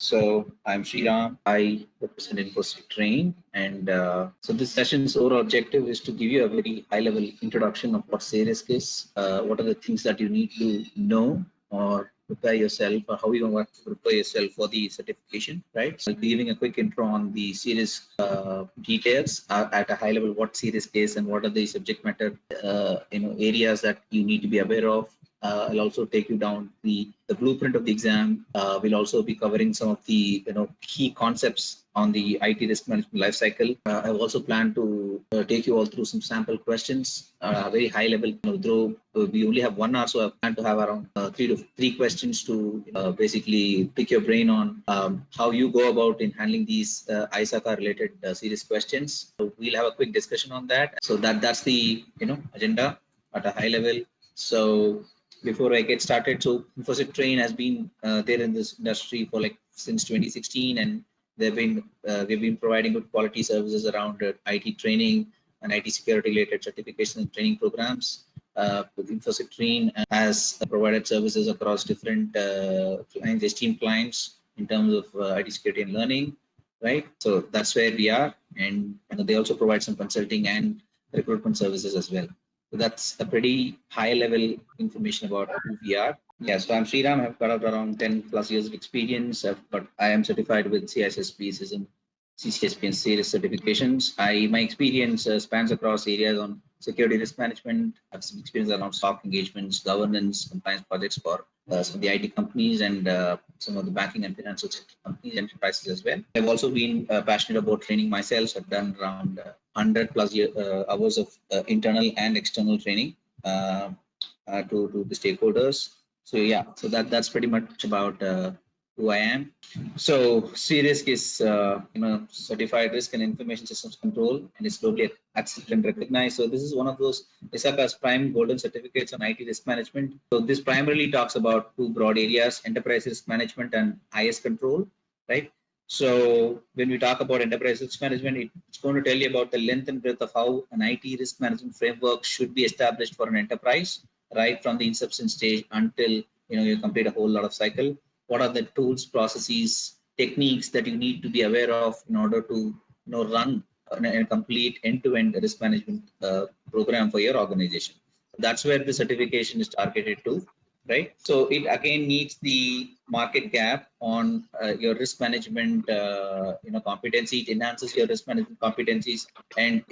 So I'm Sriram. I represent InfoSec Train, and so this session's overall objective is to give you a very high-level introduction of what CRISC is, what are the things that you need to know or prepare yourself, or how you want to prepare yourself for the certification, right? So I'll be giving a quick intro on the CRISC details at a high level, what CRISC is and what are the subject matter areas that you need to be aware of. I'll also take you down the blueprint of the exam. We'll also be covering some of the key concepts on the IT risk management lifecycle. I also plan to take you all through some sample questions, very high level. Though we only have 1 hour, so I plan to have around 3 questions to basically pick your brain on how you go about in handling these ISACA related serious questions. So we'll have a quick discussion on that. So that's the agenda at a high level. So before I get started, so InfoSec Train has been there in this industry for since 2016, and we've been providing good quality services around IT training and IT security related certification and training programs. InfoSec Train has provided services across different clients, esteemed clients in terms of IT security and learning, right? So that's where we are, and they also provide some consulting and recruitment services as well. So that's a pretty high level information about who we are. Yeah, so I'm Sriram. I've got around 10 plus years of experience, but I am certified with CISSP, CISM, CCSP, and CRISC certifications. My experience spans across areas on security risk management. I have some experience around SOC engagements, governance, compliance projects for some of the IT companies and some of the banking and financial sector companies, enterprises as well. I've also been passionate about training myself. So I've done around 100 plus hours of internal and external training to the stakeholders. So yeah, so that's pretty much about who I am. So CRISC is certified risk and information systems control, and it's globally accepted and recognized. So this is one of those ISACA's prime golden certificates on IT risk management. So this primarily talks about 2 broad areas: enterprise risk management and IS control, right? So when we talk about enterprise risk management, it's going to tell you about the length and breadth of how an IT risk management framework should be established for an enterprise, right from the inception stage until you complete a whole lot of cycle. What are the tools, processes, techniques that you need to be aware of in order to run a complete end-to-end risk management program for your organization. That's where the certification is targeted to, right? So it again meets the market gap on your risk management competency. It enhances your risk management competencies and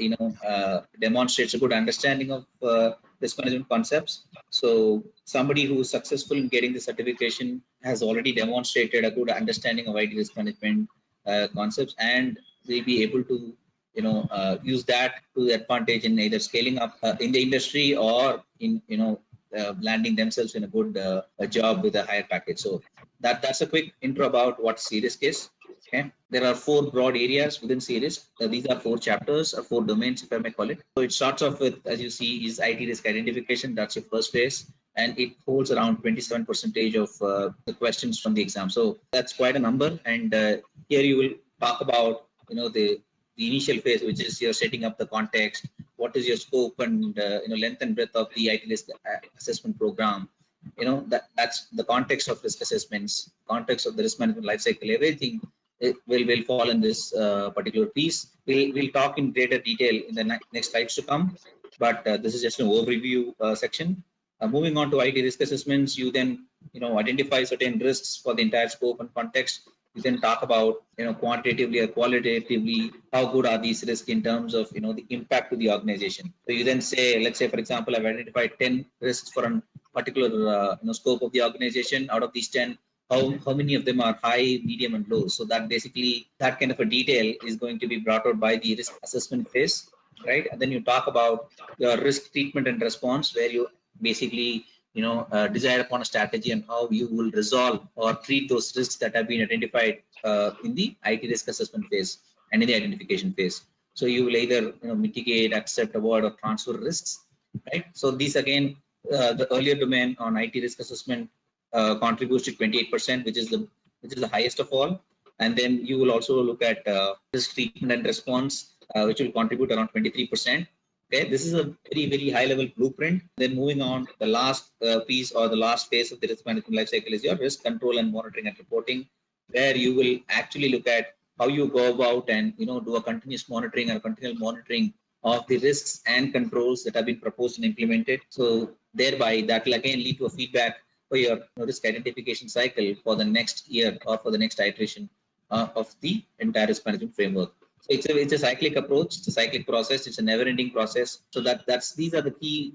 demonstrates a good understanding of risk management concepts. So somebody who is successful in getting the certification has already demonstrated a good understanding of IT risk management concepts, and will be able to use that to the advantage in either scaling up in the industry or in landing themselves in a good job with a higher package. So that's a quick intro about what CRISC is. Okay, there are 4 broad areas within CRISC. These are 4 chapters or 4 domains, if I may call it. So it starts off with, as you see, is IT risk identification. That's your first phase, and it holds around 27% of the questions from the exam. So that's quite a number. And here you will talk about the initial phase, which is you're setting up the context. What is your scope and length and breadth of the IT risk assessment program? That's the context of risk assessments, context of the risk management lifecycle. Everything will fall in this particular piece. We'll talk in greater detail in the next slides to come, but this is just an overview section. Moving on to IT risk assessments, you then identify certain risks for the entire scope and context. You can talk about quantitatively or qualitatively how good are these risks in terms of the impact to the organization. So you then say, let's say for example, I've identified 10 risks for a particular scope of the organization. Out of these 10, how many of them are high, medium, and low? So that basically that kind of a detail is going to be brought out by the risk assessment phase, right? And then you talk about your risk treatment and response, where you basically decide upon a strategy and how you will resolve or treat those risks that have been identified in the IT risk assessment phase and in the identification phase. So you will either mitigate, accept, avoid, or transfer risks, right? So these again, the earlier domain on IT risk assessment contributes to 28%, which is the highest of all. And then you will also look at risk treatment and response, which will contribute around 23%. Okay, this is a very high level blueprint. Then moving on, the last piece or the last phase of the risk management lifecycle is your risk control and monitoring and reporting. where you will actually look at how you go about and do a continuous monitoring or continual monitoring of the risks and controls that have been proposed and implemented. So thereby that will again lead to a feedback for your risk identification cycle for the next year or for the next iteration of the entire risk management framework. So it's a cyclic approach, it's a cyclic process, it's a never-ending process. So these are the key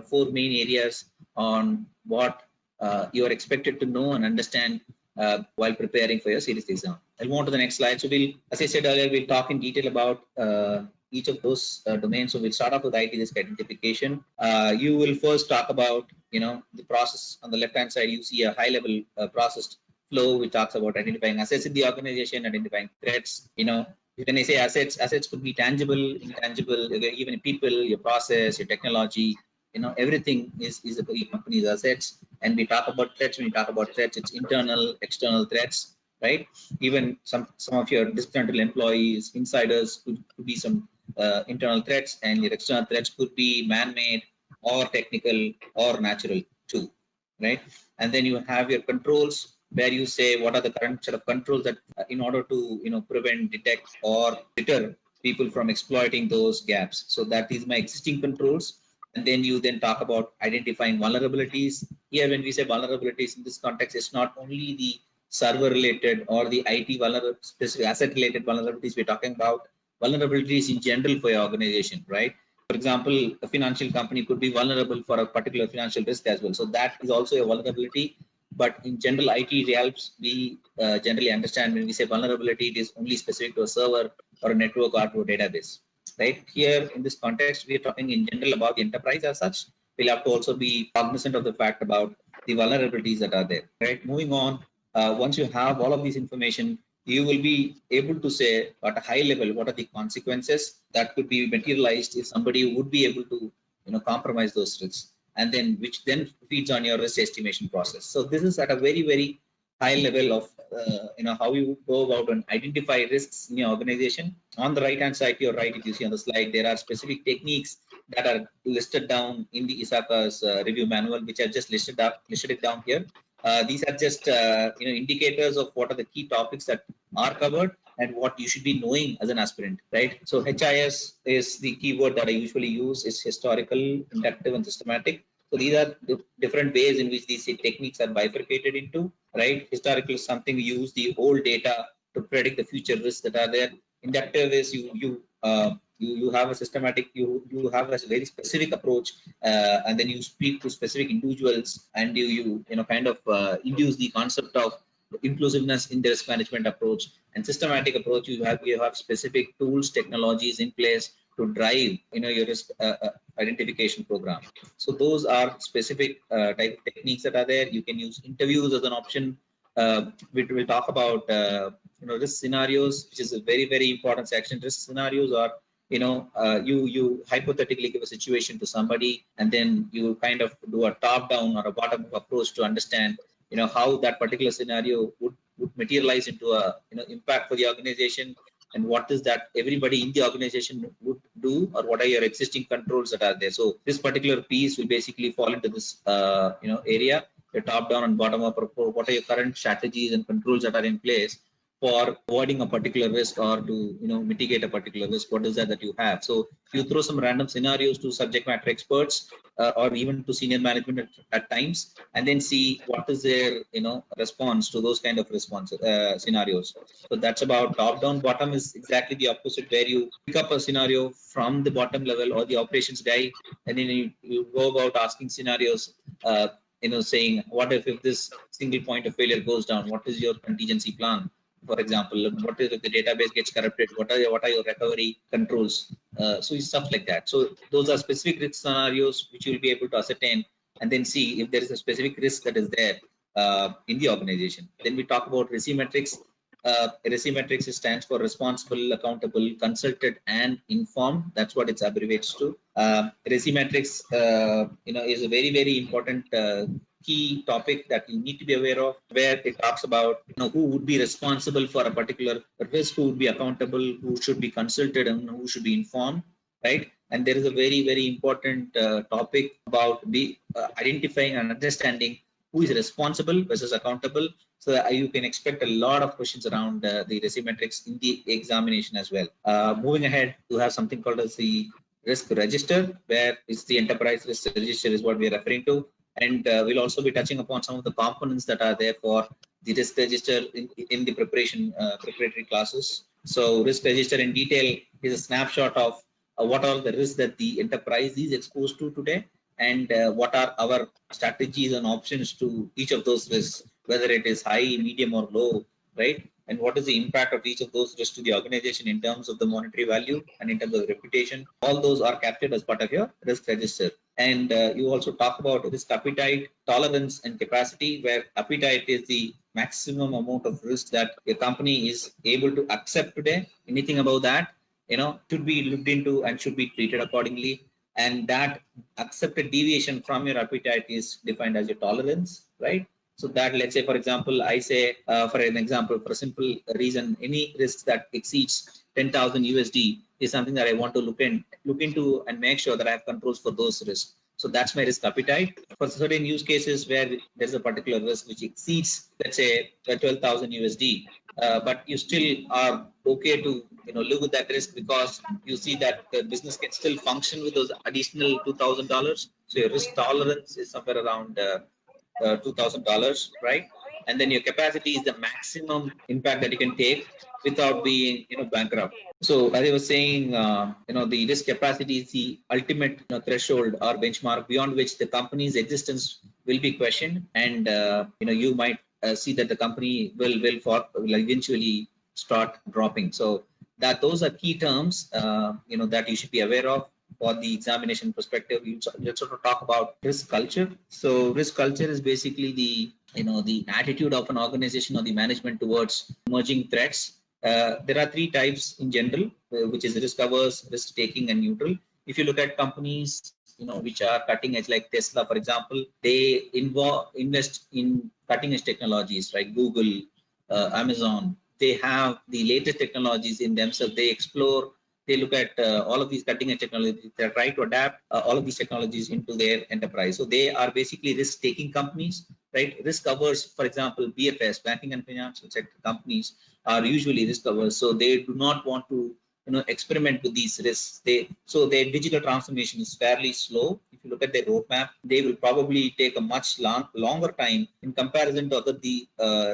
four main areas on what you are expected to know and understand while preparing for your series exam. I'll move on to the next slide. So as I said earlier, we'll talk in detail about each of those domains. So we'll start off with IT risk identification. You will first talk about, the process. On the left-hand side, you see a high-level process flow, which talks about identifying assets in the organization, identifying threats. When I say assets could be tangible, intangible, even people, your process, your technology. Everything is a company's assets. And we talk about threats. When we talk about threats, it's internal, external threats, right? Even some of your disgruntled employees, insiders could be some internal threats, and your external threats could be man-made or technical or natural too, right? And then you have your controls, where you say what are the current set of controls that in order to prevent, detect, or deter people from exploiting those gaps. So that is my existing controls. And then you talk about identifying vulnerabilities. Here, when we say vulnerabilities in this context, it's not only the server related or the IT specific asset related vulnerabilities. We're talking about vulnerabilities in general for your organization, right? For example, a financial company could be vulnerable for a particular financial risk as well. So that is also a vulnerability. But in general IT realms, we generally understand when we say vulnerability, it is only specific to a server or a network or to a database. Right here in this context, we are talking in general about the enterprise as such. We'll have to also be cognizant of the fact about the vulnerabilities that are there. Right. Moving on, once you have all of this information, you will be able to say at a high level what are the consequences that could be materialized if somebody would be able to compromise those risks, and then which then feeds on your risk estimation process. So this is at a very high level of how you go about and identify risks in your organization. On the right hand side to your right, if you see on the slide, there are specific techniques that are listed down in the ISACA's review manual, which I've just listed it down here. These are just indicators of what are the key topics that are covered and what you should be knowing as an aspirant, right? So HIS is the keyword that I usually use. Is historical, inductive, and systematic. So these are the different ways in which these techniques are bifurcated into, right? Historical is something we use the old data to predict the future risks that are there. Inductive is you have a systematic, you have a very specific approach, and then you speak to specific individuals, and you kind of induce the concept of inclusiveness in the risk management approach. And systematic approach, you have specific tools, technologies in place to drive your risk identification program. So those are specific type of techniques that are there. You can use interviews as an option. We will talk about risk scenarios, which is a very important section. Risk scenarios are you hypothetically give a situation to somebody, and then you kind of do a top down or a bottom up approach to understand how that particular scenario would materialize into a impact for the organization, and what is that everybody in the organization would do, or what are your existing controls that are there. So this particular piece will basically fall into this area, the top down and bottom up. What are your current strategies and controls that are in place for avoiding a particular risk, or to mitigate a particular risk? What is that you have? So you throw some random scenarios to subject matter experts, or even to senior management at times, and then see what is their response to those kind of scenarios. So that's about top down. Bottom is exactly the opposite, where you pick up a scenario from the bottom level or the operations guy, and then you go about asking scenarios, saying what if this single point of failure goes down, what is your contingency plan? For example, what if the database gets corrupted? What are your recovery controls? So stuff like that. So those are specific risk scenarios which you will be able to ascertain, and then see if there is a specific risk that is there in the organization. Then we talk about RISI-metrics. RISI-metrics stands for responsible, accountable, consulted, and informed. That's what it abbreviates to. RISI-metrics, is a very important key topic that you need to be aware of, where it talks about who would be responsible for a particular risk, who would be accountable, who should be consulted, and who should be informed, right? And there is a very important topic about identifying and understanding who is responsible versus accountable. So you can expect a lot of questions around the risk metrics in the examination as well. Moving ahead, you have something called as the risk register, where it's the enterprise risk register is what we are referring to. And we'll also be touching upon some of the components that are there for the risk register in the preparatory classes. So risk register in detail is a snapshot of what are the risks that the enterprise is exposed to today, and what are our strategies and options to each of those risks, whether it is high, medium, or low, right? And what is the impact of each of those risks to the organization in terms of the monetary value and in terms of reputation. All those are captured as part of your risk register. And you also talk about risk appetite, tolerance, and capacity, where appetite is the maximum amount of risk that a company is able to accept today. Anything above that, should be looked into and should be treated accordingly. And that accepted deviation from your appetite is defined as your tolerance, right? So that, let's say, for example, I say, for an example, for a simple reason, any risk that exceeds 10,000 USD is something that I want to look into and make sure that I have controls for those risks. So that's my risk appetite. For certain use cases where there's a particular risk which exceeds, let's say, 12,000 USD, but you still are okay to live with that risk because you see that the business can still function with those additional $2,000. So your risk tolerance is somewhere around $2,000, right? And then your capacity is the maximum impact that you can take without being bankrupt. So as I was saying, the risk capacity is the ultimate threshold or benchmark beyond which the company's existence will be questioned, and you might see that the company will eventually start dropping. So those are key terms that you should be aware of for the examination perspective. Let's sort of talk about risk culture. So risk culture is basically the attitude of an organization or the management towards emerging threats. There are three types in general, which is risk averse, risk taking, and neutral. If you look at companies which are cutting edge, like Tesla, for example, they invest in cutting edge technologies, right? Google, Amazon, they have the latest technologies in themselves. They explore, they look at all of these cutting edge technologies. They try to adapt all of these technologies into their enterprise. So they are basically risk taking companies, right? Risk averse, for example, BFS, banking and financial sector companies, are usually risk averse. So they do not want to experiment with these risks. So their digital transformation is fairly slow. If you look at their roadmap, they will probably take a much longer time in comparison to other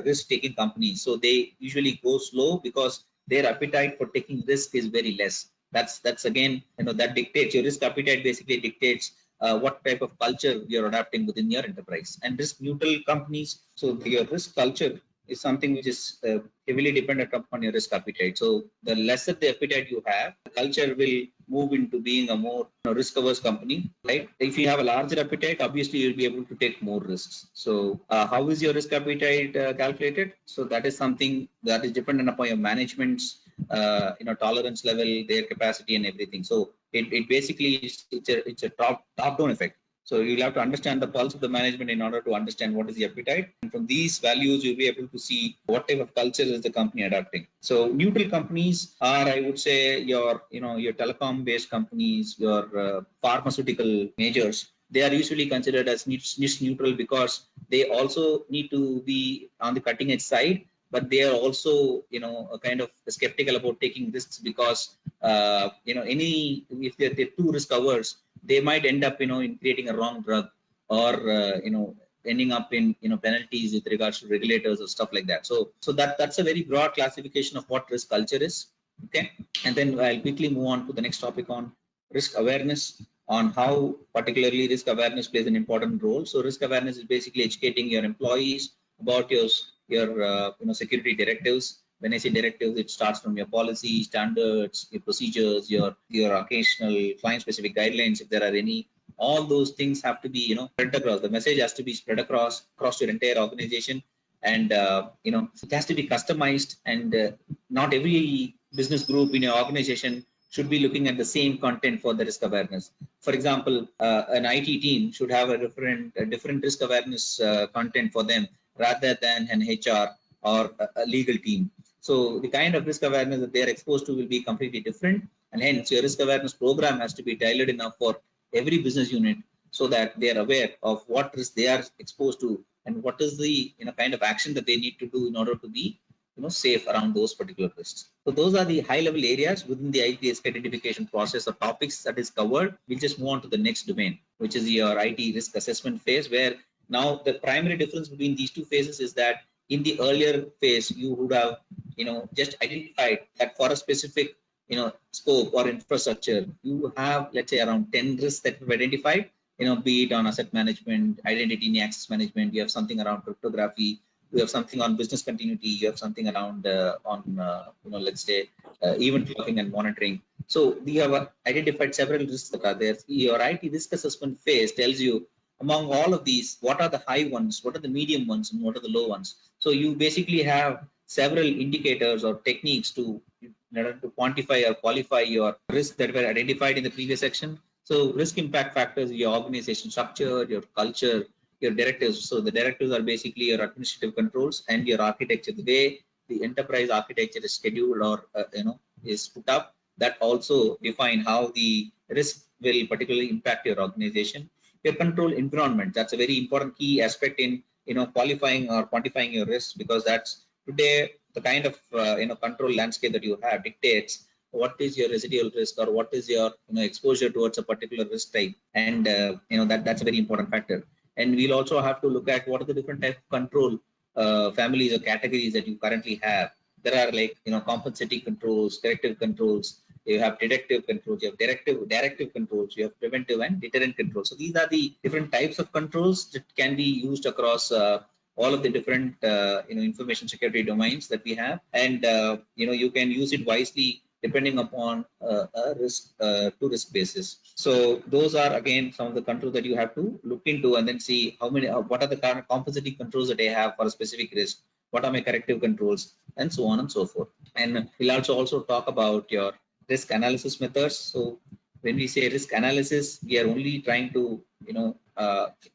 risk-taking companies. So they usually go slow because their appetite for taking risk is very less. That's again, that dictates your risk appetite. Basically dictates what type of culture you're adapting within your enterprise. And risk neutral companies, so your risk culture is something which is heavily dependent upon your risk appetite. So the lesser the appetite you have, the culture will move into being a more risk averse company, right? If you have a larger appetite, obviously you'll be able to take more risks. So how is your risk appetite calculated? So that is something that is dependent upon your management's tolerance level, their capacity, and everything. So it basically it's a top down effect. So you'll have to understand the pulse of the management in order to understand what is the appetite. And from these values, you'll be able to see what type of culture is the company adapting. So neutral companies are, I would say, your telecom-based companies, your pharmaceutical majors. They are usually considered as niche neutral because they also need to be on the cutting edge side, but they are also kind of skeptical about taking risks because if they're too risk averse, they might end up in creating a wrong drug, or ending up in penalties with regards to regulators or stuff like that. So that's a very broad classification of what risk culture is. Okay, and then I'll quickly move on to the next topic on risk awareness, on how particularly risk awareness plays an important role. So risk awareness is basically educating your employees about your security directives. When I say directives, it starts from your policy, standards, your procedures, your occasional client-specific guidelines, if there are any. All those things have to be spread across. The message has to be spread across your entire organization, and it has to be customized. And not every business group in your organization should be looking at the same content for the risk awareness. For example, an IT team should have a different risk awareness content for them rather than an HR or a legal team. So the kind of risk awareness that they are exposed to will be completely different, and hence your risk awareness program has to be tailored enough for every business unit so that they are aware of what risk they are exposed to and what is the kind of action that they need to do in order to be safe around those particular risks. So those are the high level areas within the IT risk identification process or topics that is covered. We'll just move on to the next domain, which is your IT risk assessment phase, where now the primary difference between these two phases is that in the earlier phase, you would have just identified that for a specific scope or infrastructure, you have, let's say, around 10 risks that you've identified, be it on asset management, identity and access management, you have something around cryptography, you have something on business continuity, you have something around let's say event logging and monitoring. So we have identified several risks that are there. Your IT risk assessment phase tells you among all of these, what are the high ones, what are the medium ones, and what are the low ones. So you basically have several indicators or techniques to quantify or qualify your risks that were identified in the previous section. So risk impact factors, your organization structure, your culture, your directives. So the directives are basically your administrative controls and your architecture, the way the enterprise architecture is scheduled or is put up. That also define how the risk will particularly impact your organization. Your control environment, that's a very important key aspect in qualifying or quantifying your risks, because that's today the kind of control landscape that you have dictates what is your residual risk or what is your exposure towards a particular risk type, and that's a very important factor. And we'll also have to look at what are the different type of control families or categories that you currently have. There are like compensating controls, corrective controls, you have detective controls, you have directive controls, you have preventive and deterrent controls. So these are the different types of controls that can be used across all of the different information security domains that we have, and you can use it wisely depending upon a risk to risk basis. So those are again some of the controls that you have to look into and then see how many what are the current compensating controls that I have for a specific risk, what are my corrective controls, and so on and so forth. And we'll also talk about your risk analysis methods. So when we say risk analysis, we are only trying to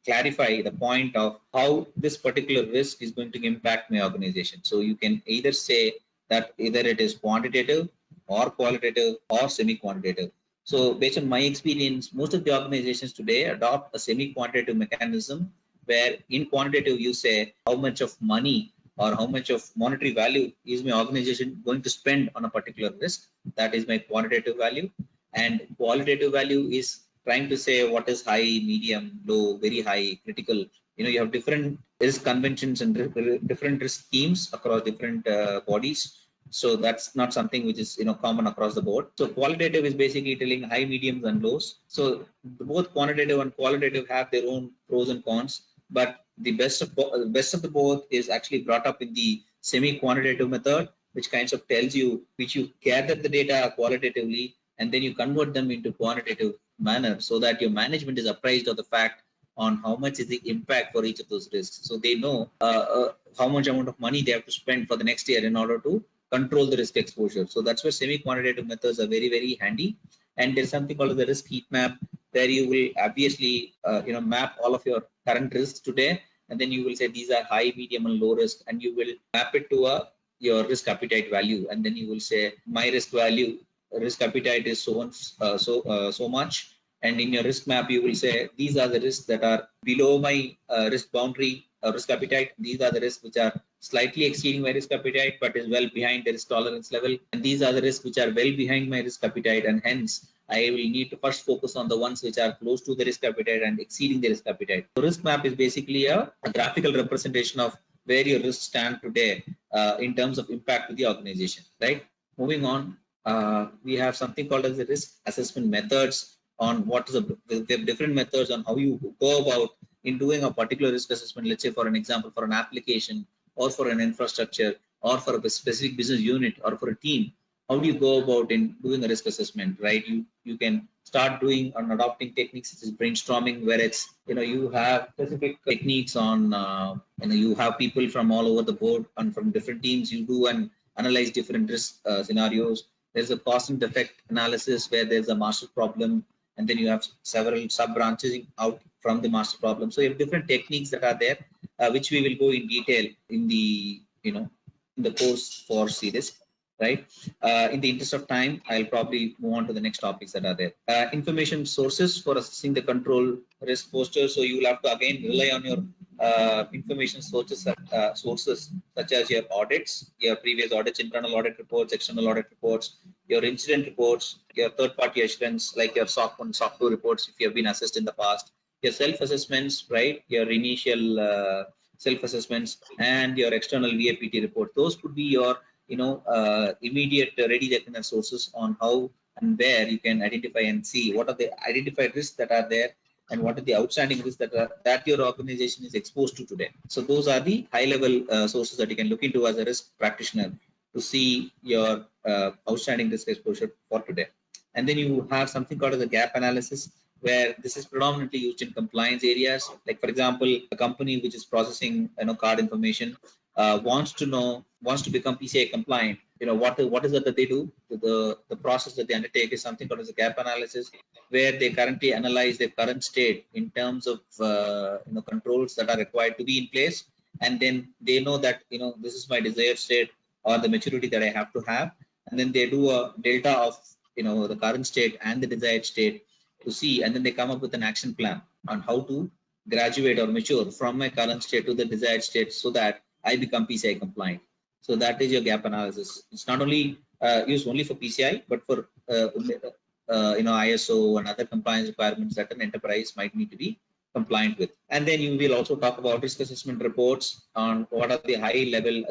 clarify the point of how this particular risk is going to impact my organization. So you can either say that either it is quantitative or qualitative or semi-quantitative. So based on my experience, most of the organizations today adopt a semi-quantitative mechanism, where in quantitative you say how much of money or how much of monetary value is my organization going to spend on a particular risk. That is my quantitative value. And qualitative value is trying to say what is high, medium, low, very high, critical. You have different risk conventions and different risk schemes across different bodies. So that's not something which is common across the board. So qualitative is basically telling high, mediums, and lows. So both quantitative and qualitative have their own pros and cons, but the best of the both is actually brought up in the semi-quantitative method, which kinds of tells you, which you gather the data qualitatively and then you convert them into quantitative manner, so that your management is apprised of the fact on how much is the impact for each of those risks. So they know how much amount of money they have to spend for the next year in order to control the risk exposure. So that's where semi-quantitative methods are very, very handy. And there's something called the risk heat map, where you will obviously map all of your current risks today, and then you will say these are high, medium, and low risk, and you will map it to your risk appetite value, and then you will say my risk appetite is so much, and in your risk map you will say these are the risks that are below my risk boundary risk appetite. These are the risks which are slightly exceeding my risk appetite but is well behind the risk tolerance level, and these are the risks which are well behind my risk appetite, and hence I will need to first focus on the ones which are close to the risk appetite and exceeding the risk appetite. So risk map is basically a graphical representation of where your risks stand today in terms of impact to the organization, right? Moving on, we have something called as the risk assessment methods, on what is the different methods on how you go about in doing a particular risk assessment. Let's say for an example, for an application or for an infrastructure or for a specific business unit or for a team, how do you go about in doing a risk assessment, right? You can start doing and adopting techniques such as brainstorming, where it's you have specific techniques on you have people from all over the board and from different teams. You do and analyze different risk scenarios. There's a cause and effect analysis, where there's a master problem, and then you have several sub branches out from the master problem. So you have different techniques that are there, which we will go in detail in the in the course for CRISC, right? In the interest of time, I'll probably move on to the next topics that are there. Information sources for assessing the control risk posture. So you will have to again rely on your information sources such as your audits, your previous audits, internal audit reports, external audit reports, your incident reports, your third-party assurance like your SOC 1, SOC 2 reports if you have been assessed in the past, your self-assessments, right? Your initial self-assessments and your external VAPT report. Those could be your immediate ready reckoner sources on how and where you can identify and see what are the identified risks that are there and what are the outstanding risks that your organization is exposed to today. So those are the high-level sources that you can look into as a risk practitioner to see your outstanding risk exposure for today. And then you have something called as a gap analysis, where this is predominantly used in compliance areas. Like for example, a company which is processing card information wants to become PCI compliant. What is it that they do? The process that they undertake is something called as a gap analysis, where they currently analyze their current state in terms of controls that are required to be in place, and then they know that this is my desired state or the maturity that I have to have, and then they do a delta of the current state and the desired state to see, and then they come up with an action plan on how to graduate or mature from my current state to the desired state so that I become PCI compliant. So that is your gap analysis. It's not only used only for PCI, but for ISO and other compliance requirements that an enterprise might need to be compliant with. And then you will also talk about risk assessment reports on what are the high level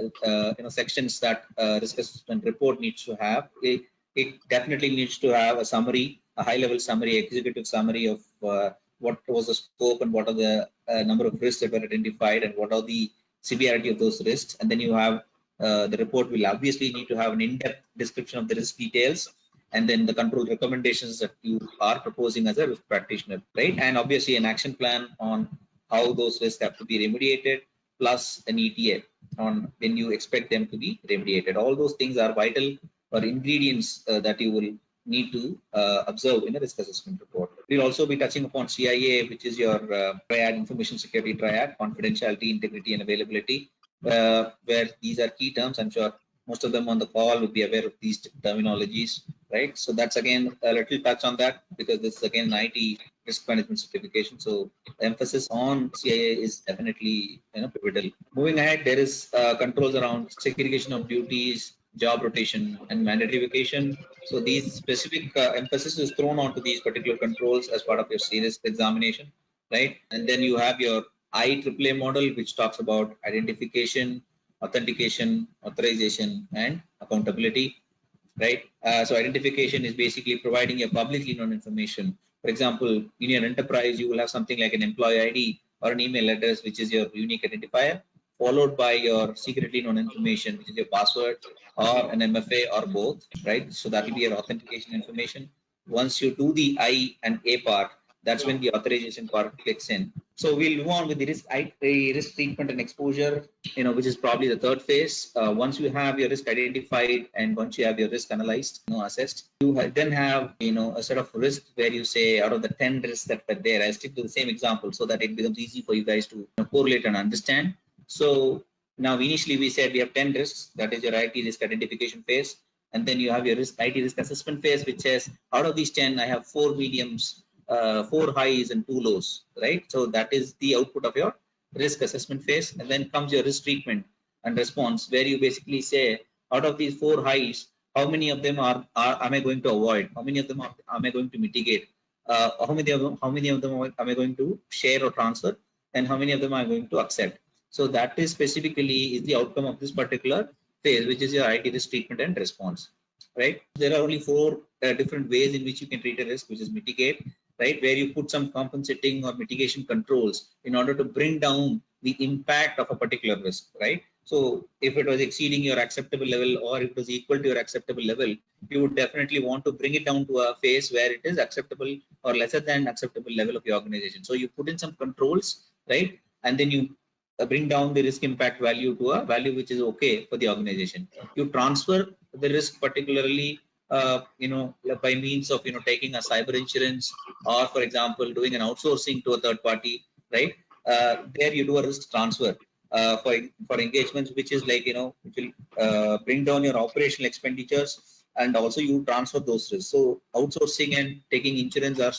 sections that risk assessment report needs to have. It definitely needs to have a summary, a high level summary, executive summary of what was the scope and what are the number of risks that were identified and what are the severity of those risks. And then you have the report will obviously need to have an in-depth description of the risk details, and then the control recommendations that you are proposing as a risk practitioner, right? And obviously an action plan on how those risks have to be remediated, plus an ETA on when you expect them to be remediated. All those things are vital or ingredients that you will need to observe in a risk assessment report. We'll also be touching upon CIA, which is your triad, information security triad, confidentiality, integrity, and availability, where these are key terms. I'm sure most of them on the call will be aware of these terminologies, right? So that's again a little touch on that, because this is again an IT risk management certification. So the emphasis on CIA is definitely pivotal. Moving ahead, there is controls around segregation of duties, job rotation, and mandatory vacation. So these specific emphasis is thrown onto these particular controls as part of your serious examination, right? And then you have your IAAA model, which talks about identification, authentication, authorization, and accountability, right? So identification is basically providing a publicly known information. For example, in your enterprise, you will have something like an employee ID or an email address, which is your unique identifier, followed by your secretly known information, which is your password or an MFA or both, right? So that will be your authentication information. Once you do the I and A part, that's when the authorization part clicks in. So we'll move on with the risk treatment and exposure, which is probably the third phase. Once you have your risk identified and once you have your risk analyzed, assessed, you then have, a set of risks where you say out of the 10 risks that were there, I stick to the same example so that it becomes easy for you guys to correlate and understand. So now initially we said we have 10 risks, that is your IT risk identification phase. And then you have your IT risk assessment phase, which says out of these 10, I have 4 mediums, 4 highs and 2 lows, right? So that is the output of your risk assessment phase. And then comes your risk treatment and response, where you basically say out of these 4 highs, how many of them am I going to avoid? How many of them am I going to mitigate? How many of them am I going to share or transfer? And how many of them am I going to accept? So that is specifically is the outcome of this particular phase, which is your IT risk treatment and response, right? There are only 4 different ways in which you can treat a risk, which is mitigate, right? Where you put some compensating or mitigation controls in order to bring down the impact of a particular risk, right? So if it was exceeding your acceptable level or if it was equal to your acceptable level, you would definitely want to bring it down to a phase where it is acceptable or lesser than acceptable level of your organization. So you put in some controls, right? And then you bring down the risk impact value to a value which is okay for the organization. You transfer the risk particularly by means of taking a cyber insurance, or for example doing an outsourcing to a third party, right? There you do a risk transfer for engagements, which is like which will bring down your operational expenditures, and also you transfer those risks. So outsourcing and taking insurance are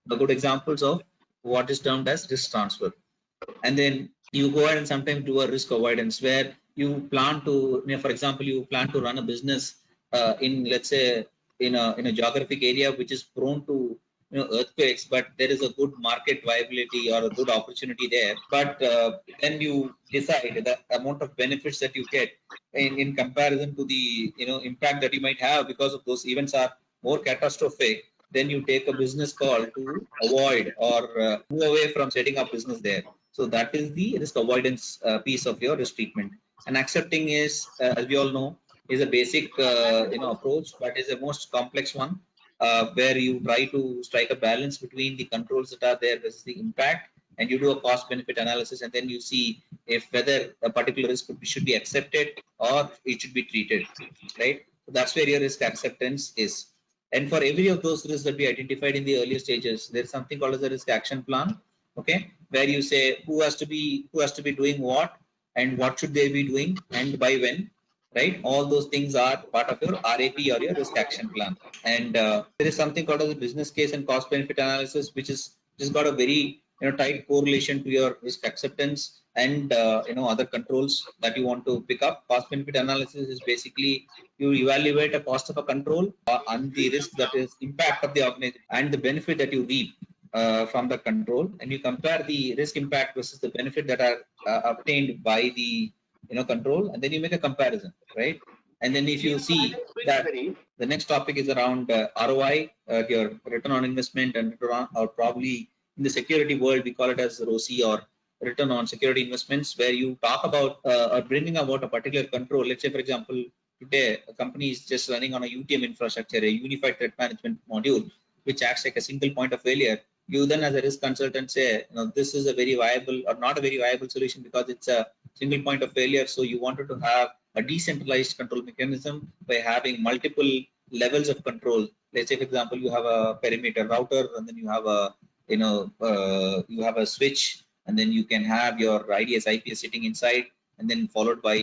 the good examples of what is termed as risk transfer. And then you go ahead and sometimes do a risk avoidance where you plan to, for example, you plan to run a business in, let's say, in a geographic area which is prone to earthquakes, but there is a good market viability or a good opportunity there. But then you decide the amount of benefits that you get in comparison to the impact that you might have because of those events are more catastrophic. Then you take a business call to avoid or move away from setting up business there. So that is the risk avoidance piece of your risk treatment. And accepting is, as we all know, is a basic approach, but is a most complex one, where you try to strike a balance between the controls that are there versus the impact, and you do a cost benefit analysis, and then you see if whether a particular risk should be accepted or it should be treated, right? So that's where your risk acceptance is. And for every of those risks that we identified in the earlier stages, there's something called as a risk action plan. Okay, where you say who has to be doing what and what should they be doing and by when, right? All those things are part of your RAP or your risk action plan. And there is something called as a business case and cost benefit analysis, which is just got a very tight correlation to your risk acceptance and other controls that you want to pick up. Cost benefit analysis is basically you evaluate a cost of a control and the risk, that is impact of the organization, and the benefit that you reap from the control, and you compare the risk impact versus the benefit that are obtained by the control, and then you make a comparison, right? And then if you see that the next topic is around ROI, your return on investment, and return on, or probably in the security world we call it as ROCE, or return on security investments, where you talk about or bringing about a particular control. Let's say, for example, today a company is just running on a UTM infrastructure, a unified threat management module, which acts like a single point of failure. You then, as a risk consultant, say, this is a very viable or not a very viable solution because it's a single point of failure. So you wanted to have a decentralized control mechanism by having multiple levels of control. Let's say, for example, you have a perimeter router, and then you have a you have a switch, and then you can have your IDS IPS sitting inside, and then followed by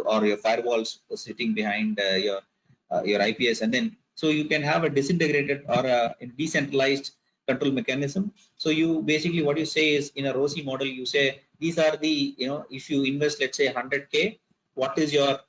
or your firewalls sitting behind your IPS, and then so you can have a disintegrated or a decentralized control mechanism. So you basically, what you say is, in a ROCE model, you say these are the, if you invest, let's say 100K, what is your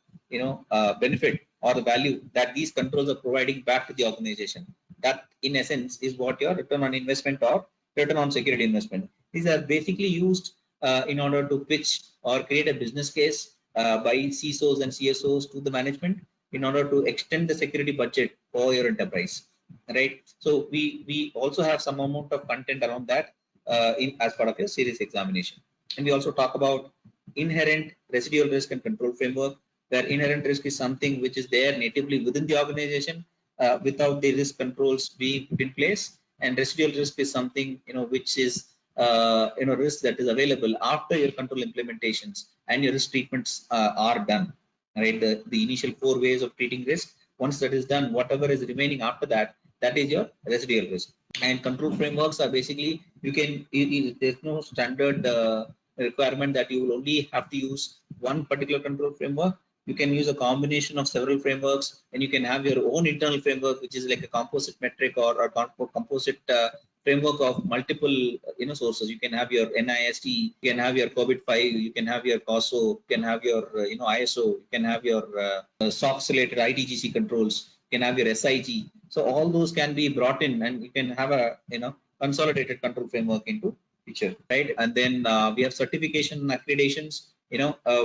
benefit or the value that these controls are providing back to the organization. That in essence is what your return on investment or return on security investment. These are basically used in order to pitch or create a business case by CISOs and CSOs to the management in order to extend the security budget for your enterprise, right? So we also have some amount of content around that as part of your series examination. And we also talk about inherent residual risk and control framework, where inherent risk is something which is there natively within the organization without the risk controls being put in place, and residual risk is something which is risk that is available after your control implementations and your risk treatments are done, right? The initial 4 ways of treating risk, once that is done, whatever is remaining after that, that is your residual risk. And control frameworks are basically, there's no standard requirement that you will only have to use one particular control framework. You can use a combination of several frameworks, and you can have your own internal framework, which is like a composite metric or a composite framework of multiple sources. You can have your NIST, you can have your COVID-5, you can have your COSO, you can have your ISO, you can have your SOX related ITGC controls, you can have your SIG. So all those can be brought in, and you can have a consolidated control framework into picture, right? And then we have certification and accreditations,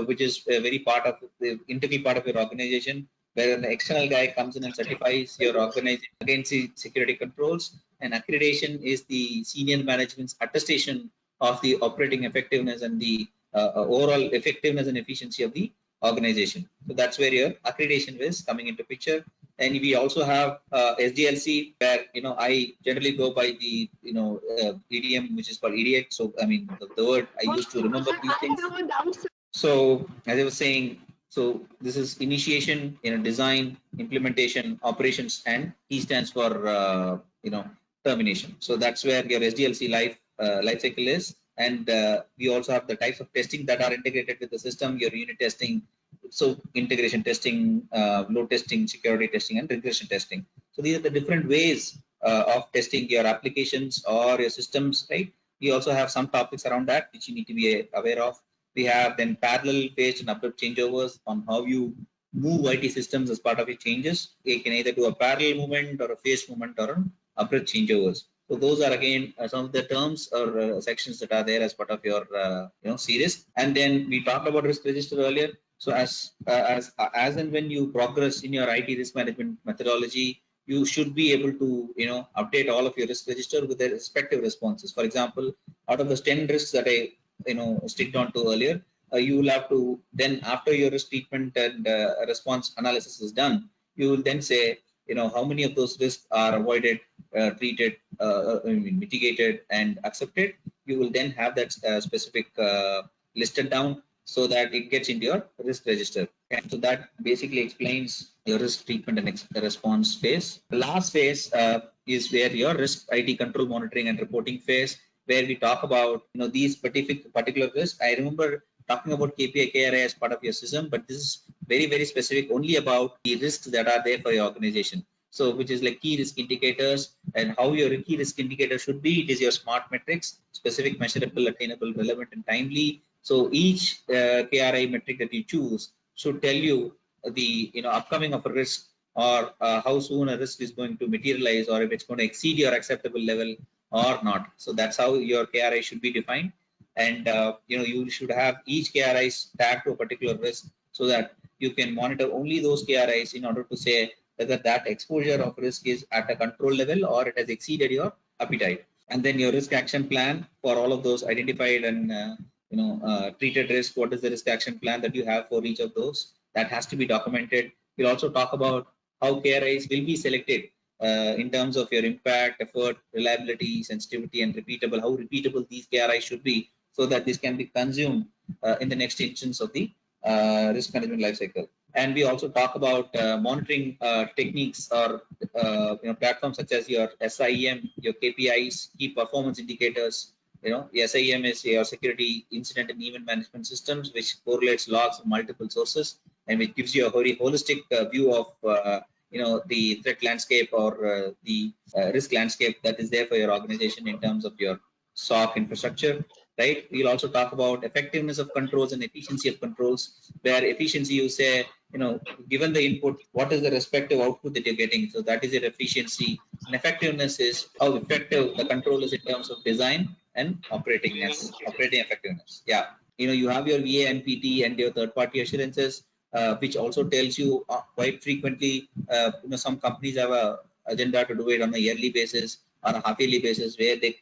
which is a very part of the integral part of your organization, where an external guy comes in and certifies your organization against the security controls. And accreditation is the senior management's attestation of the operating effectiveness and the overall effectiveness and efficiency of the organization. So that's where your accreditation is coming into picture. And we also have SDLC, where I generally go by the EDM, which is called EDX. So I mean the word I used to remember these things. So as I was saying, so this is initiation, design, implementation, operations, and T stands for termination. So that's where your SDLC life cycle is. And we also have the types of testing that are integrated with the system, your unit testing, so integration testing, load testing, security testing, and regression testing. So these are the different ways of testing your applications or your systems, right? We also have some topics around that which you need to be aware of. We have then parallel phased and abrupt changeovers on how you move IT systems as part of your changes. You can either do a parallel movement or a phased movement or an abrupt changeovers. So those are again some of the terms or sections that are there as part of your series. And then we talked about risk register earlier. So as and when you progress in your IT risk management methodology, you should be able to update all of your risk register with their respective responses. For example, out of the 10 risks that I sticked on to earlier, you will have to then, after your risk treatment and response analysis is done, you will then say how many of those risks are avoided, treated, mitigated and accepted. You will then have that specific listed down so that it gets into your risk register. And so that basically explains your risk treatment and response phase. The last phase is where your risk IT control monitoring and reporting phase, where we talk about these particular risks. I remember talking about KPI KRI as part of your system, but this is very specific only about the risks that are there for your organization. So which is like key risk indicators, and how your key risk indicator should be. It is your SMART metrics: specific, measurable, attainable, relevant and timely. So each KRI metric that you choose should tell you the upcoming of a risk, or how soon a risk is going to materialize, or if it's going to exceed your acceptable level or not. So that's how your KRI should be defined. And you should have each KRIs tagged to a particular risk, so that you can monitor only those KRIs in order to say whether that exposure of risk is at a control level or it has exceeded your appetite. And then your risk action plan for all of those identified and treated risk. What is the risk action plan that you have for each of those? That has to be documented. We'll also talk about how KRIs will be selected in terms of your impact, effort, reliability, sensitivity, and repeatable. How repeatable these KRIs should be, so that this can be consumed in the next instance of the risk management lifecycle. And we also talk about monitoring techniques or platforms such as your SIEM, your KPIs, key performance indicators. The SIEM is your security incident and event management systems, which correlates logs from multiple sources and which gives you a very holistic view of the threat landscape or the risk landscape that is there for your organization in terms of your SOC infrastructure. Right. We'll also talk about effectiveness of controls and efficiency of controls, where efficiency, you say, given the input, what is the respective output that you're getting? So that is your efficiency. And effectiveness is how effective the control is in terms of design and operating effectiveness. Yeah. You have your VA NPT and your third-party assurances, which also tells you quite frequently, some companies have a agenda to do it on a yearly basis, on a half-yearly basis, where they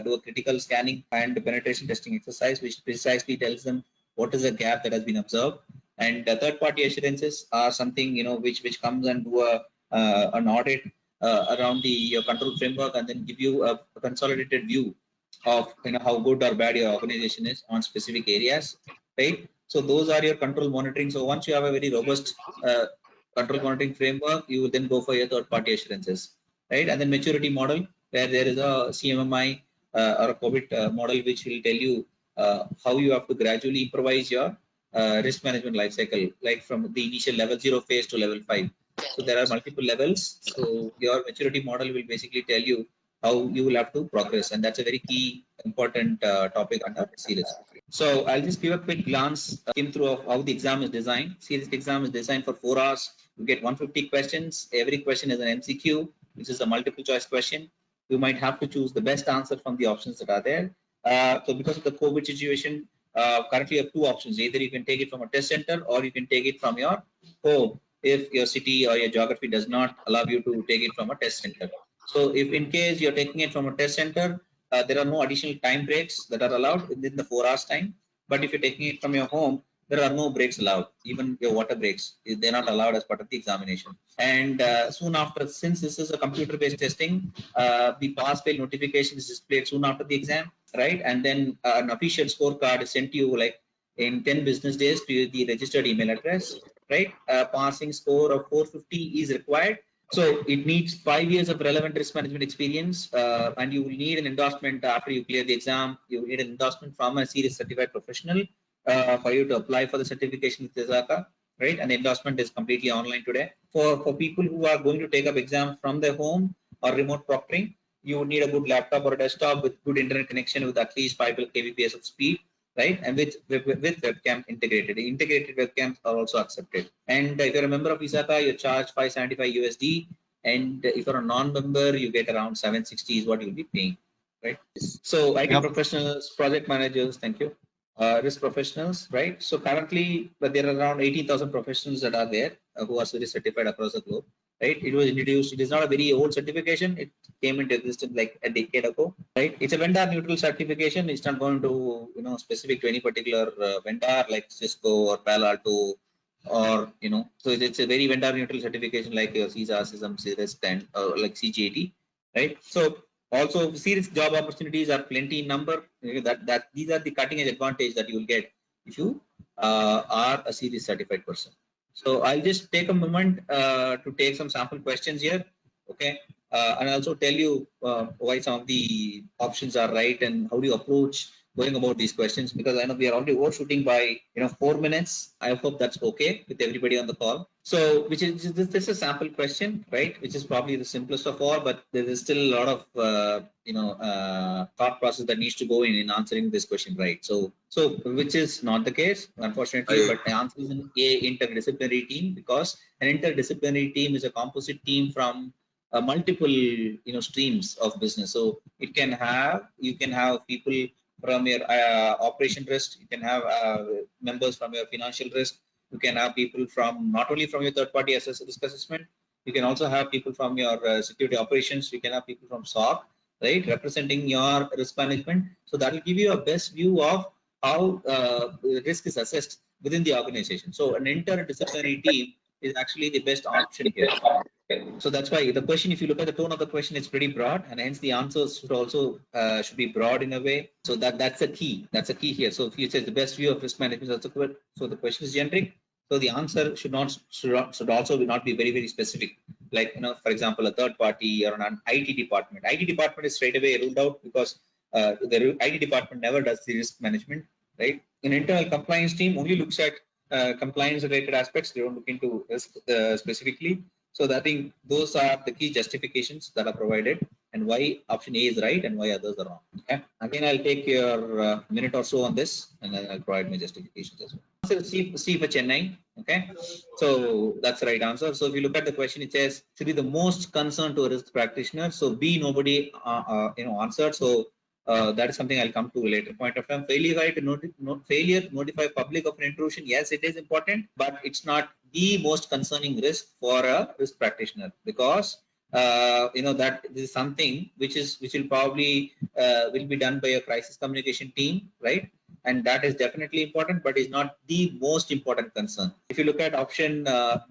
do a critical scanning and penetration testing exercise, which precisely tells them what is the gap that has been observed. And third-party assurances are something which comes and do an audit around your control framework, and then give you a consolidated view of how good or bad your organization is on specific areas, right? So those are your control monitoring. So once you have a very robust control monitoring framework, you will then go for your third-party assurances, right? And then maturity model, where there is a CMMI or a COVID model, which will tell you how you have to gradually improvise your risk management lifecycle, like from the initial level 0 phase to level 5. So there are multiple levels. So your maturity model will basically tell you how you will have to progress, and that's a very key important topic under series. So I'll just give a quick glance, skim through of how the exam is designed. See, this exam is designed for 4 hours. You get 150 questions. Every question is an MCQ, which is a multiple choice question. You might have to choose the best answer from the options that are there. So because of the COVID situation, currently you have 2 options. Either you can take it from a test center, or you can take it from your home if your city or your geography does not allow you to take it from a test center. So if in case you're taking it from a test center, there are no additional time breaks that are allowed within the 4 hours time. But if you're taking it from your home, there are no breaks allowed. Even your water breaks, they're not allowed as part of the examination. And soon after, since this is a computer-based testing, the pass-fail notification is displayed soon after the exam, right? And then an official scorecard is sent to you like in 10 business days to the registered email address, right? Passing score of 450 is required. So it needs 5 years of relevant risk management experience, and you will need an endorsement after you clear the exam. You will need an endorsement from a serious certified professional for you to apply for the certification with ISACA, right? And the endorsement is completely online today. For people who are going to take up exam from their home or remote proctoring, you would need a good laptop or a desktop with good internet connection with at least 5 kbps of speed, right? And with webcam integrated. Integrated webcams are also accepted. And if you're a member of ISACA, you charge 575 USD. And if you're a non-member, you get around 760 is what you'll be paying, right? So IT professionals, project managers, thank you. Risk professionals, right? So currently, but there are around 18,000 professionals that are there who are CRISC certified across the globe, right? It was introduced. It is not a very old certification. It came into existence like a decade ago, right? It's a vendor neutral certification. It's not going to, specific to any particular vendor like Cisco or Palo Alto, or so it's a very vendor neutral certification like your CISA, CISM, CRISC, and like CGAT, right? So also serious job opportunities are plenty in number. That these are the cutting edge advantage that you will get if you are a CRISC certified person. So I'll just take a moment to take some sample questions here, okay, and also tell you why some of the options are right and how do you approach going about these questions, because I know we are already overshooting by 4 minutes. I hope that's okay with everybody on the call. So which is this is a sample question, right, which is probably the simplest of all, but there is still a lot of thought process that needs to go in answering this question, right? So which is not the case, unfortunately, but the answer is an A, interdisciplinary team, because an interdisciplinary team is a composite team from multiple streams of business. So you can have people from your operation risk, you can have members from your financial risk, you can have people from not only from your third party risk assessment, you can also have people from your security operations, you can have people from SOC, right, representing your risk management. So that will give you a best view of how risk is assessed within the organization. So an interdisciplinary team is actually the best option here. So that's why the question, if you look at the tone of the question, it's pretty broad, and hence the answers should also should be broad in a way. So that's a key. That's a key here. So if you say the best view of risk management, that's a good. So the question is generic. So the answer should also not be very specific. Like for example, a third party or an IT department. IT department is straight away ruled out because the IT department never does the risk management, right? An internal compliance team only looks at compliance related aspects. They don't look into risk specifically. So I think those are the key justifications that are provided and why option A is right and why others are wrong. Okay. Again, I'll take your minute or so on this, and then I'll provide my justifications as well. So C for Chennai. Okay. So that's the right answer. So if you look at the question, it says should be the most concern to a risk practitioner. So B, nobody answered. So that is something I'll come to a later point of time. Failure to notify public of an intrusion. Yes, it is important, but it's not the most concerning risk for a risk practitioner, because that this is something which will probably will be done by a crisis communication team, right? And that is definitely important, but is not the most important concern. If you look at option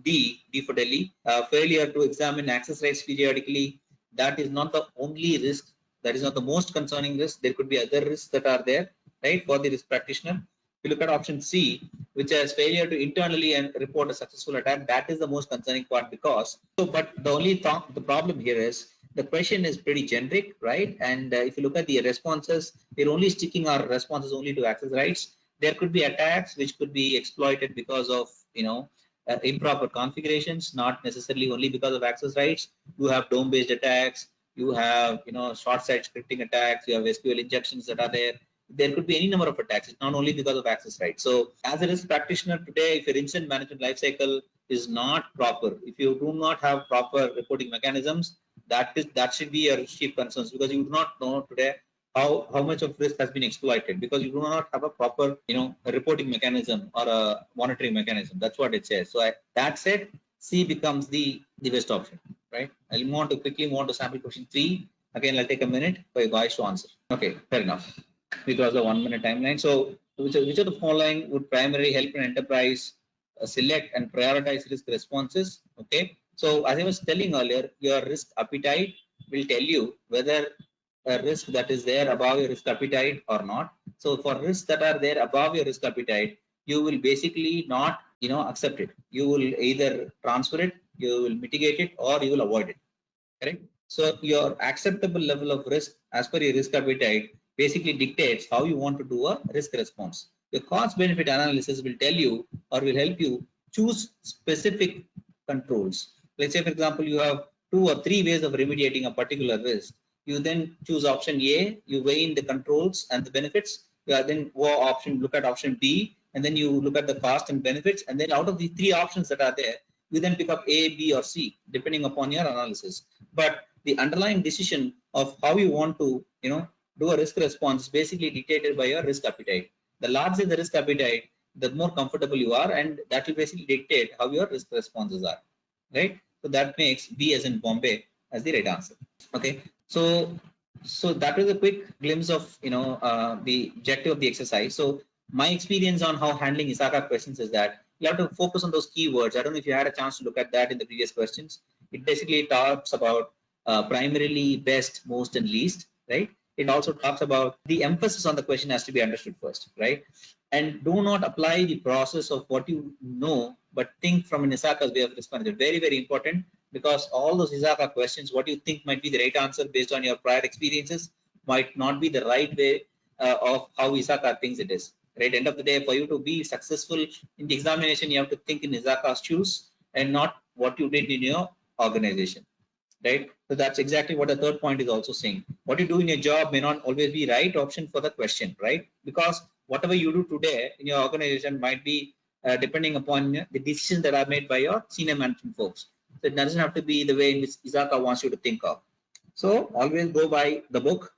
D for Delhi, failure to examine access rights periodically, that is not the only risk. That is not the most concerning risk. There could be other risks that are there, right, for the risk practitioner. If you look at option C, which has failure to internally and report a successful attack, that is the most concerning part, because but the problem here is the question is pretty generic, right? And if you look at the responses, we're only sticking our responses only to access rights. There could be attacks which could be exploited because of improper configurations, not necessarily only because of access rights. You have DOM-based attacks, you have short-side scripting attacks, you have SQL injections that are there. There could be any number of attacks. It's not only because of access rights. So as a risk practitioner today, if your incident management lifecycle is not proper, if you do not have proper reporting mechanisms, that should be your chief concerns, because you do not know today how much of risk has been exploited, because you do not have a proper a reporting mechanism or a monitoring mechanism. That's what it says. So that said, C becomes the best option, right? I'll quickly move on to sample question 3. Again, I'll take a minute for you guys to answer. Okay, fair enough. Because the 1 minute timeline. So which of the following would primarily help an enterprise select and prioritize risk responses? Okay. So as I was telling earlier, your risk appetite will tell you whether a risk that is there above your risk appetite or not. So for risks that are there above your risk appetite, you will basically not accept it. You will either transfer it, you will mitigate it, or you will avoid it. Correct. So your acceptable level of risk as per your risk appetite basically dictates how you want to do a risk response. Your cost benefit analysis will tell you or will help you choose specific controls. Let's say, for example, you have 2 or 3 ways of remediating a particular risk. You then choose option A, you weigh in the controls and the benefits. Then look at option B, and then you look at the cost and benefits. And then out of the three options that are there, you then pick up A, B, or C, depending upon your analysis. But the underlying decision of how you want to, do a risk response is basically dictated by your risk appetite. The larger the risk appetite, the more comfortable you are, and that will basically dictate how your risk responses are, right? So that makes B as in Bombay as the right answer. Okay, so that was a quick glimpse of the objective of the exercise. So my experience on how handling ISACA questions is that you have to focus on those keywords. I don't know if you had a chance to look at that in the previous questions. It basically talks about primarily, best, most, and least, right? It also talks about the emphasis on the question has to be understood first, right? And do not apply the process of what you know, but think from an ISACA's way of responding. Very, very important, because all those ISACA questions, what you think might be the right answer based on your prior experiences might not be the right way of how ISACA thinks it is. Right? End of the day, for you to be successful in the examination, you have to think in ISACA's shoes and not what you did in your organization. Right? So that's exactly what the third point is also saying. What you do in your job may not always be right option for the question, right? Because whatever you do today in your organization might be depending upon the decisions that are made by your senior management folks. So it doesn't have to be the way in which ISACA wants you to think of. So always go by the book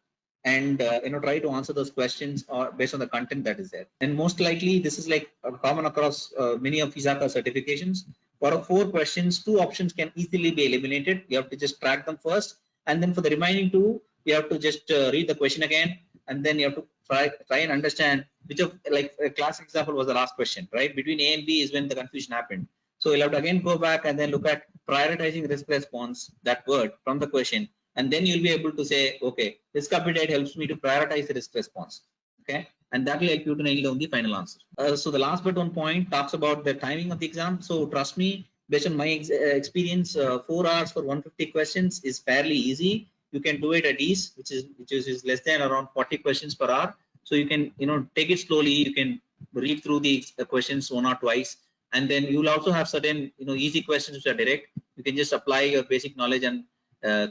and try to answer those questions or based on the content that is there. And most likely this is like common across many of ISACA certifications. For 4 questions, 2 options can easily be eliminated. You have to just track them first, and then for the remaining 2, you have to just read the question again, and then you have to try and understand which of, like a classic example was the last question, right? Between A and B is when the confusion happened. So you'll have to again go back and then look at prioritizing risk response, that word from the question, and then you'll be able to say, okay, risk appetite helps me to prioritize the risk response. Okay, and that will help you to nail down the final answer. So the last but one point talks about the timing of the exam. So trust me, based on my experience, 4 hours for 150 questions is fairly easy. You can do it at ease, which is less than around 40 questions per hour. So you can take it slowly. You can read through the questions one or twice, and then you will also have certain easy questions which are direct. You can just apply your basic knowledge and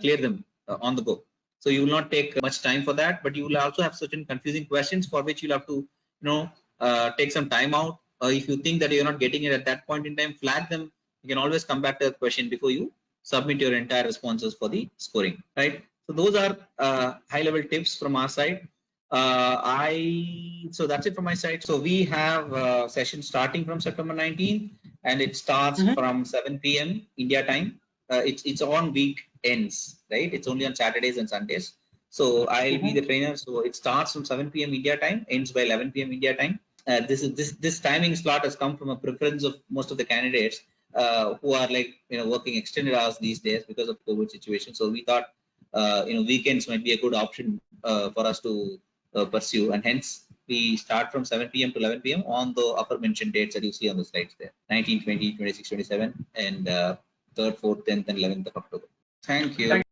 clear them on the go. So you will not take much time for that, but you will also have certain confusing questions for which you'll have to, take some time out. If you think that you're not getting it at that point in time, flag them. You can always come back to the question before you submit your entire responses for the scoring, right? So those are high-level tips from our side. So that's it from my side. So we have a session starting from September 19th, and it starts from 7 p.m. India time. It's on weekends, right? It's only on Saturdays and Sundays. So I'll be the trainer. So it starts from 7 p.m. India time, ends by 11 p.m. India time. This timing slot has come from a preference of most of the candidates who are working extended hours these days because of COVID situation. So we thought weekends might be a good option for us to pursue, and hence we start from 7 p.m. to 11 p.m. on the upper mentioned dates that you see on the slides there: 19, 20, 26, 27, and 3rd, 4th, 10th, and 11th of October. Thank you.